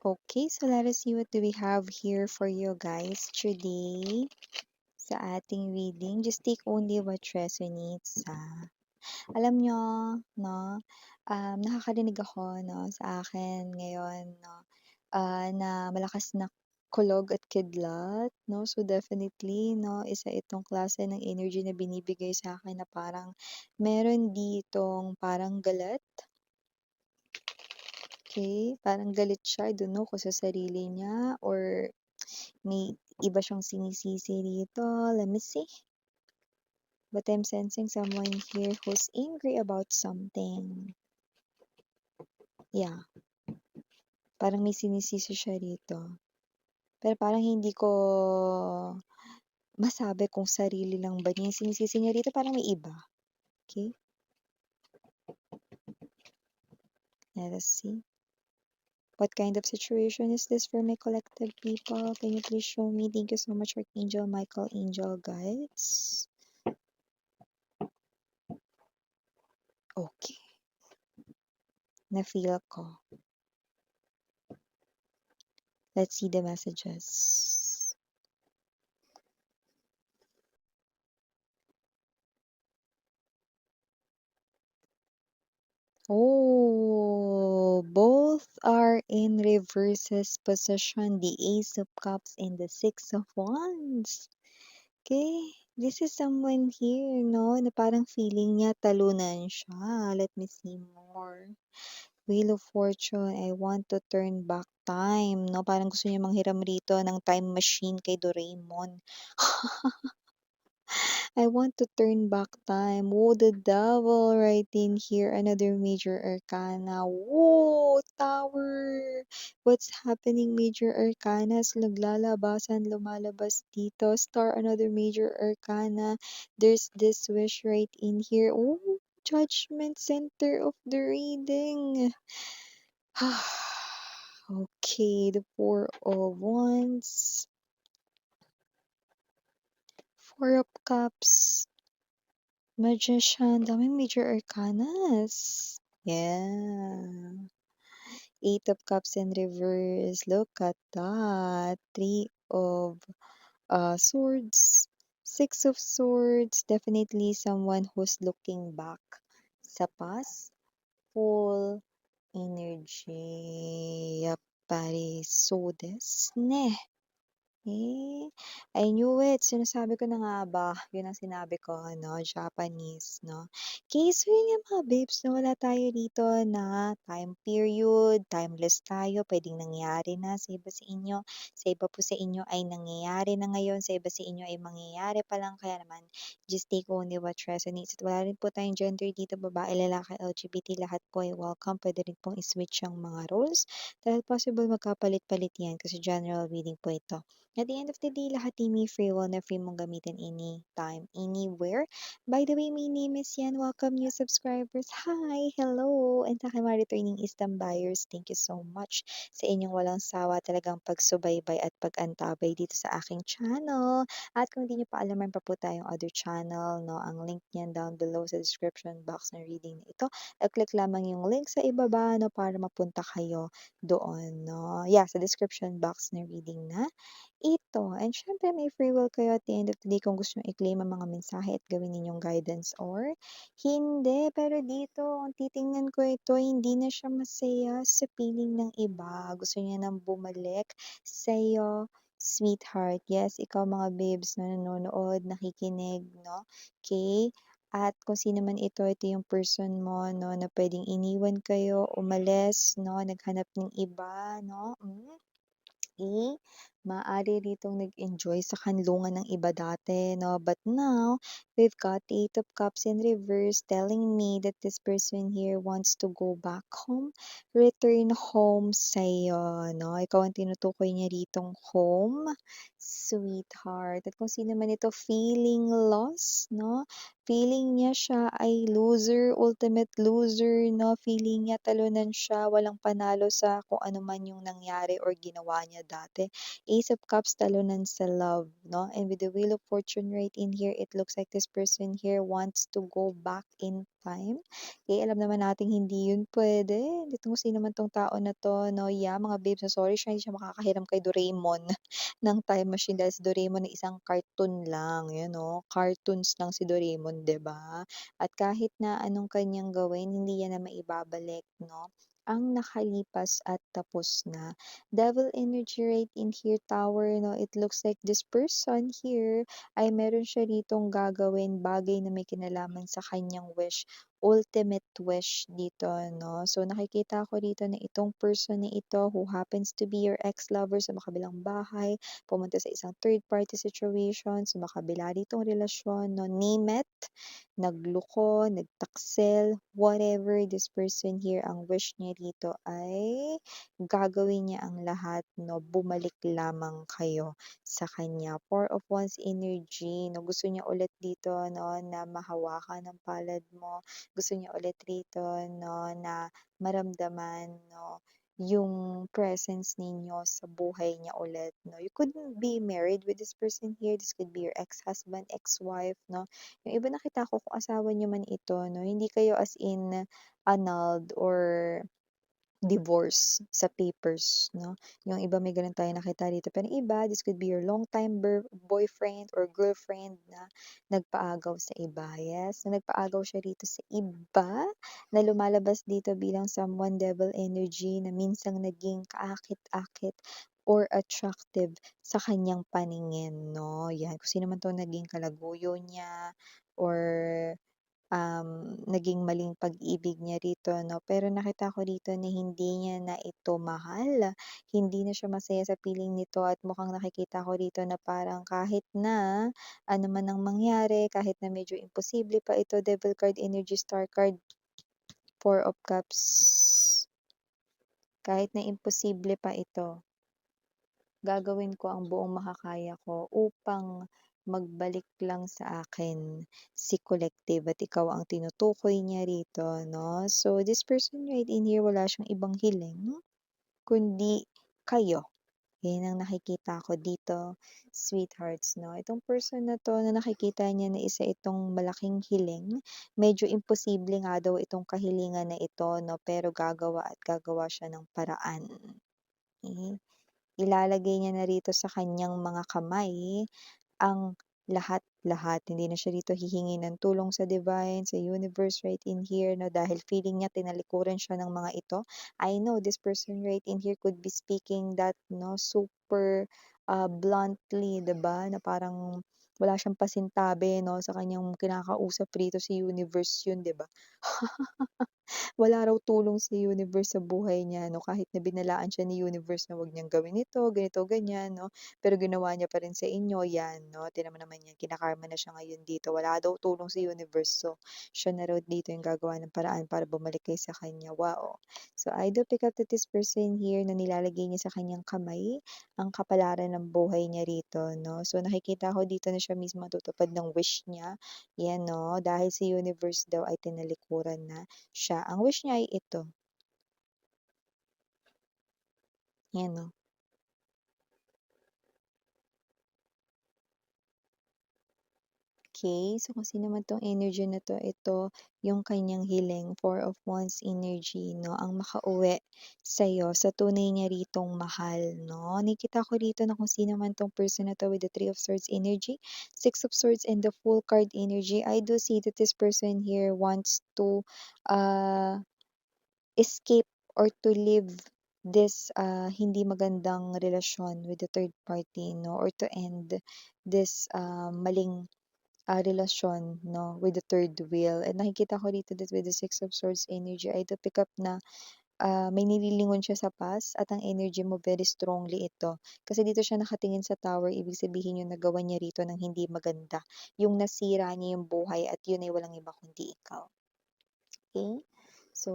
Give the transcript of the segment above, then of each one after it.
Okay, so let us see what do we have here for you guys today sa ating reading. Just take only what resonates. Alam nyo, no, nakakarinig ako no, sa akin ngayon no, na malakas na kulog at kidlat. No? So definitely, no, isa itong klase ng energy na binibigay sa akin na parang meron ditong parang galit. Okay, parang galit siya, I don't know kung sa sarili niya or may iba siyang sinisisi dito. Let me see. But I'm sensing someone here who's angry about something. Yeah, parang may sinisisi siya dito. Pero parang hindi ko masabi kung sarili lang ba niya yung sinisisi niya dito. Parang may iba. Okay, let us see. What kind of situation is this for my collective people? Can you please show me? Thank you so much, Archangel Michael, Angel Guides. Okay. Na-feel ko. Let's see the messages. Oh, both are in reverses position. The Ace of Cups and the Six of Wands. Okay, this is someone here, no, na parang feeling niya talunan siya. Let me see more. Wheel of Fortune, I want to turn back time, no? Parang gusto niya manghiram rito ng time machine kay Doraemon. I want to turn back time. Whoa, the devil right in here. Another major arcana. Whoa, tower. What's happening, major arcanas? Naglalabasan, lumalabas dito. Star, another major arcana. There's this wish right in here. Oh, judgment center of the reading. Okay, the Four of Wands. Four of Cups. Magician, daming major arcanas. Yeah. Eight of Cups in reverse. Look at that. Three of Swords. Six of Swords. Definitely someone who's looking back sa past. Full energy. Yappari. So this. Ne. Eh, I knew it. Sinasabi ko na nga ba, yun ang sinabi ko, no, Japanese, no. Okay, so yun yung mga babes, no, wala tayo dito na time period, timeless tayo, pwedeng nangyayari na sa iba sa inyo, sa iba po sa inyo ay nangyayari na ngayon, sa iba sa inyo ay mangyayari pa lang, kaya naman, just take only what resonates. At wala rin po tayong gender dito, babae, lalaki, LGBT, lahat po ay welcome. Pwede rin pong iswitch yung mga roles, dahil possible magkapalit-palit yan kasi general reading po ito. At the end of the day, lahat ay may free will na free mong gamitin anytime, anywhere. By the way, my name is Yan. Welcome new subscribers. Hi! Hello! And sa aking mga returning Eastern buyers, thank you so much sa inyong walang sawa talagang pagsubaybay at pag-antabay dito sa aking channel. At kung hindi nyo pa alam, meron pa po tayong other channel, no? Ang link niyan down below sa description box ng reading na ito. Click lamang yung link sa ibaba, no? Para mapunta kayo doon, no? Yeah, sa description box ng reading na ito. And syempre may free will kayo at the end of the day kung gusto nyo i-claim ang mga mensahe at gawin ninyong guidance or hindi. Pero dito, kung titingnan ko ito, hindi na siya masaya sa piling ng iba. Gusto niya nang bumalik sa'yo, sweetheart. Yes, ikaw mga babes na nanonood, nakikinig, no? Okay? At kung sino man ito yung person mo, no, na pwedeng iniwan kayo, umalis, no, naghanap ng iba, no? Maaari ritong nag-enjoy sa kanlungan ng iba dati, no? But now, we've got the Eight of Cups in reverse telling me that this person here wants to go back home, return home sa'yo, no? Ikaw ang tinutukoy niya ritong home, sweetheart. At kung sino man ito feeling lost, no? Feeling niya siya ay loser, ultimate loser, no? Feeling niya talunan siya, walang panalo sa kung ano man yung nangyari or ginawa niya dati. Ace of Cups talunan sa love, 'no? And with the Wheel of Fortune right in here, it looks like this person here wants to go back in time. Eh, alam naman nating hindi yun puwede. Dito kung sino man 'tong tao na 'to, 'no? Yeah, mga babes, so sorry siya, hindi siya makakahiram kay Doraemon ng time machine dahil si Doraemon ay isang cartoon lang, you know? Cartoons lang si Doraemon, 'di ba? At kahit na anong kanyang gawin, hindi yan na maibabalik, 'no? Ang nakalipas at tapos na. Devil energy right in here, tower, no? It looks like this person here ay meron siya ditong gagawin bagay na may kinalaman sa kanyang wish. Ultimate wish dito, no? So, nakikita ko dito na itong person na ito who happens to be your ex-lover sa makabilang bahay, pumunta sa isang third party situation, sa makabila ditong relasyon, no? Name it, nagloko, nagtaksel, whatever this person here, ang wish niya dito ay gagawin niya ang lahat, 'no, bumalik lamang kayo sa kanya. Four of Wands energy, 'no, gusto niya ulit dito, 'no, na mahawakan ang palad mo. Gusto niya ulit rito, 'no, na maramdaman, 'no, yung presence ninyo sa buhay niya ulit, 'no. You could be married with this person here. This could be your ex-husband, ex-wife, 'no. Yung iba nakita ko kung asawa niyo man ito, 'no, hindi kayo as in annulled or divorce sa papers, 'no? Yung iba may gano'n tayong nakita dito. Pero yung iba, this could be your long time boyfriend or girlfriend na nagpaagaw sa iba. Yes, na nagpaagaw siya rito sa iba, na lumalabas dito bilang someone devil energy na minsang naging kaakit-akit or attractive sa kanyang paningin, 'no? Yan, kung sino man 'tong naging kalaguyo niya or naging maling pag-ibig niya rito, 'no. Pero nakita ko dito na hindi niya na ito mahal, hindi na siya masaya sa piling nito at mukhang nakikita ko dito na parang kahit na ano man ang mangyari, kahit na medyo imposible pa ito, Devil card, Energy Star card, Four of Cups, kahit na imposible pa ito, gagawin ko ang buong makakaya ko upang magbalik lang sa akin si Collective at ikaw ang tinutukoy niya rito, 'no? So, this person right in here, wala siyang ibang hiling kundi kayo. Yan ang nakikita ko dito, sweethearts, 'no? Itong person na 'to na nakikita niya na isa itong malaking hiling, medyo imposible nga daw itong kahilingan na ito, 'no? Pero gagawa at gagawa siya ng paraan. Eh, ilalagay niya na rito sa kanyang mga kamay ang lahat-lahat. Hindi na siya dito hihingi ng tulong sa divine, sa universe right in here, no, dahil feeling niya tinalikuran siya ng mga ito. I know this person right in here could be speaking that, no, super bluntly, 'di ba? Na parang wala siyang pasintabi, no, sa kanyang kinakausap rito si universe yun, 'di ba? Wala raw tulong sa universe sa buhay niya, 'no, kahit na binalaan siya ni universe na wag niyang gawin ito, ganito, ganyan, 'no, pero ginawa niya pa rin sa inyo, 'yan, 'no, tignan mo naman 'yan, kina-karma na siya ngayon dito, wala daw tulong sa universe, so siya na raw dito yung gagawa ng paraan para bumalik kayo sa kanya, wow. So, I do pick up that this person here na nilalagay niya sa kanyang kamay ang kapalaran ng buhay niya rito, 'no. So, nakikita ko dito na siya mismo matutupad ng wish niya, 'yan, 'no, dahil si universe daw ay tinalikuran na siya. Ang wish niya ay ito, 'yan 'no. Okay, so kung sino man 'tong energy na 'to, ito yung kanyang hiling, Four of Wands energy, 'no, ang makauwi sa'yo sa tunay niya ritong mahal, 'no. Nakikita ko rito na kung sino man 'tong person na 'to with the Three of Swords energy, Six of Swords, and the Fool card energy. I do see that this person here wants to, uh escape or to leave this hindi magandang relasyon with the third party, 'no, or to end this maling relasyon, 'no, with the third wheel. And nakikita ko dito that with the Six of Swords energy, I do pick up na may nililingon siya sa past at ang energy mo very strongly ito. Kasi dito siya nakatingin sa tower, ibig sabihin yung nagawa niya rito ng hindi maganda. Yung nasira niya yung buhay at yun ay walang iba kundi ikaw. Okay, so,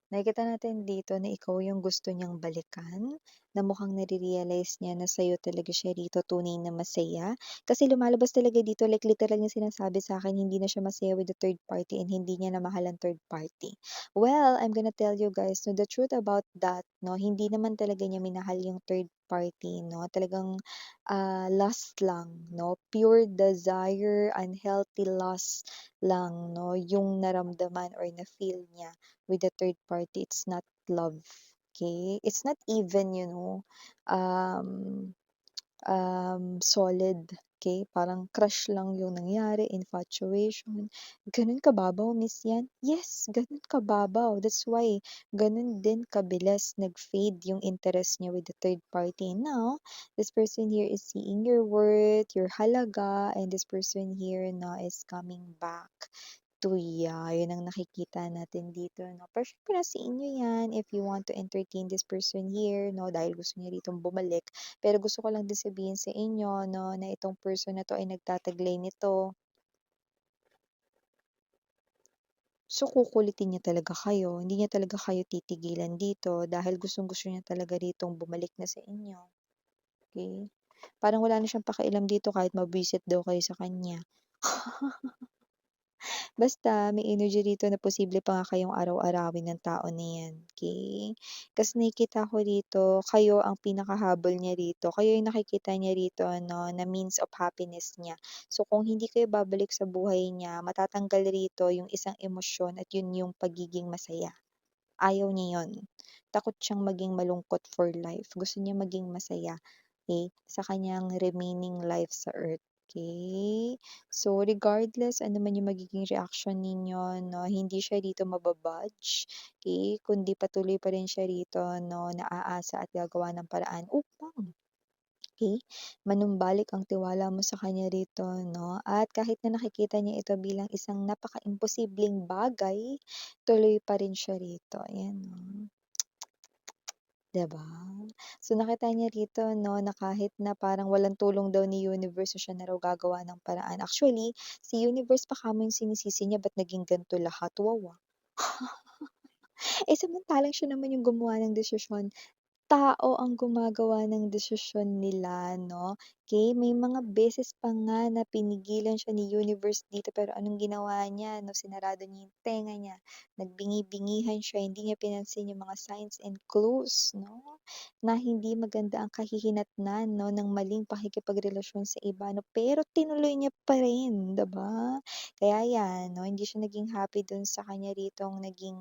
nakikita natin dito na ikaw yung gusto niyang balikan, na mukhang nare-realize niya na sa'yo talaga siya rito tunay na masaya. Kasi lumalabas talaga dito, like literal niya sinasabi sa akin hindi na siya masaya with the third party and hindi niya na mahal ang third party. Well, I'm gonna tell you guys, no, the truth about that, no, hindi naman talaga niya minahal yung third party 'no, talagang, lust lang 'no, pure desire, unhealthy lust lang 'no, yung naramdaman or na-feel niya with the third party. It's not love, okay? It's not even, um solid, okay? Parang crush lang yung nangyari, infatuation. Gano'n kababaw, miss 'yan? Yes, gano'n kababaw. That's why gano'n din kabilis nag-fade yung interest niya with the third party. Now, this person here is seeing your worth, your halaga, and this person here now is coming back tuya, yun ang nakikita natin dito 'no. Pero siyempre nasa inyo 'yan if you want to entertain this person here 'no, dahil gusto niya ritong bumalik. Pero gusto ko lang din sabihin sa inyo 'no, na itong person na 'to ay nagtataglay nito. So, kukulitin niya talaga kayo, hindi niya talaga kayo titigilan dito dahil gustong-gusto niya talaga ritong bumalik na sa inyo, okey? Parang wala na siyang pakialam dito kahit mabwisit daw kayo sa kanya. Basta may energy rito na posible pa nga kayong araw-arawin ng tao na 'yan, okey? Kasi nakikita ko rito, kayo ang pinakahabol niya rito, kayo yung nakikita niya rito ano, na means of happiness niya. So, kung hindi kayo babalik sa buhay niya, matatanggal rito yung isang emosyon at yun yung pagiging masaya. Ayaw niya yun. Takot siyang maging malungkot for life. Gusto niya maging masaya, okey, sa kanyang remaining life sa earth, okey? So, regardless ano man yung magiging reaksyon ninyo 'no, hindi siya dito maba-budge, okey? Kundi patuloy pa rin siya rito 'no, na aasa at gagawa ng paraan upang, okey, manumbalik ang tiwala mo sa kanya rito 'no, at kahit na nakikita niya ito bilang isang napaka-imposibleng bagay, tuloy pa rin siya rito, ayan 'no. 'Di ba? So, nakita niya rito 'no, na kahit na parang walang tulong daw ni universe, so siya na raw gagawa ng paraan. Actually, si universe pa kamo yung sinisisi niya ba't naging ganito lahat, wow, Eh, samantalang siya naman yung gumawa ng desisyon. Tao ang gumagawa ng desisyon nila 'no, okey? May mga beses pa nga na pinigilan siya ni universe dito pero anong ginawa niya 'no, sinarado niya yung tenga niya, nagbingi-bingihan siya, hindi niya pinansin yung mga signs and clues 'no, na hindi maganda ang kahihinatnan 'no, ng maling pakikipagrelasyon sa iba 'no, pero tinuloy niya pa rin, 'di ba? Kaya 'yan 'no, hindi siya naging happy dun sa kanya ritong naging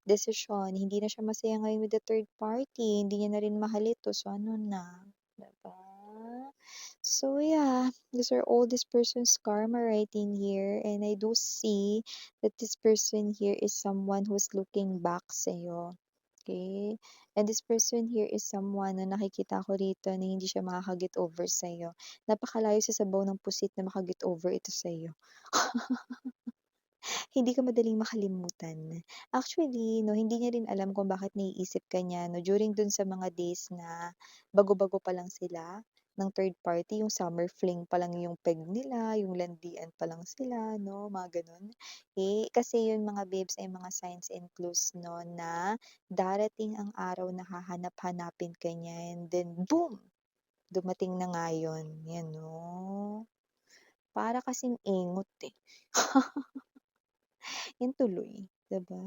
desisyon, hindi na siya masaya ngayon with the third party, hindi niya na rin mahal ito, so ano na, 'di ba? So yeah, these are all this person's karma right in here, and I do see that this person here is someone who's looking back sa'yo, okay? And this person here is someone na nakikita ko rito na hindi siya makaka-get over sa'yo. Napakalayo sa sabaw ng pusit na maka-get over ito sa'yo. Hindi ka madaling makalimutan. Actually 'no, hindi niya rin alam kung bakit naiisip ka niya 'no, during dun sa mga days na bago-bago pa lang sila ng third party, yung summer fling pa lang yung peg nila, yung landian pa lang sila 'no, mga gano'n. Eh, kasi yun mga babes ay mga signs and clues 'no, na darating ang araw na hahanap-hanapin ka niya and then boom! Dumating na nga yun, 'yan 'no. Para kasing engot, eh. 'Yan tuloy, 'di ba?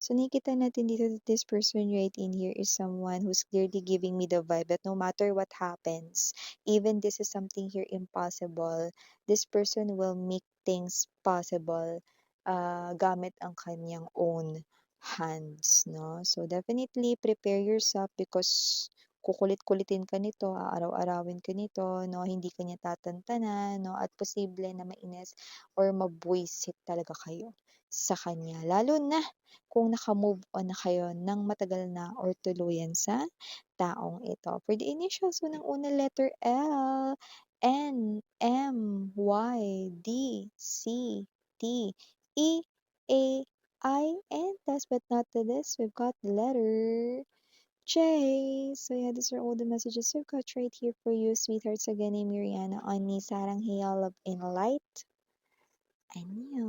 So, nakikita natin dito that this person right in here is someone who's clearly giving me the vibe that no matter what happens, even this is something here impossible, this person will make things possible, gamit ang kanyang own hands, 'no? So, definitely prepare yourself because kukulit-kulitin ka nito, aaraw-arawin ka nito, 'no? Hindi ka niya tatantanan, 'no? At posible na mainis or mabwisit talaga kayo sa kanya, lalo na kung naka-move on na kayo ng matagal na or tuluyan sa taong ito. For the initials, unang-una letter L, N, M, Y, D, C, T, E, A, I, and last but not the least, we've got the letter J. So yeah, these are all the messages I've got right here for you, sweethearts. Again, I'm Mariana on Sarang Hea Love in Light. 안녕.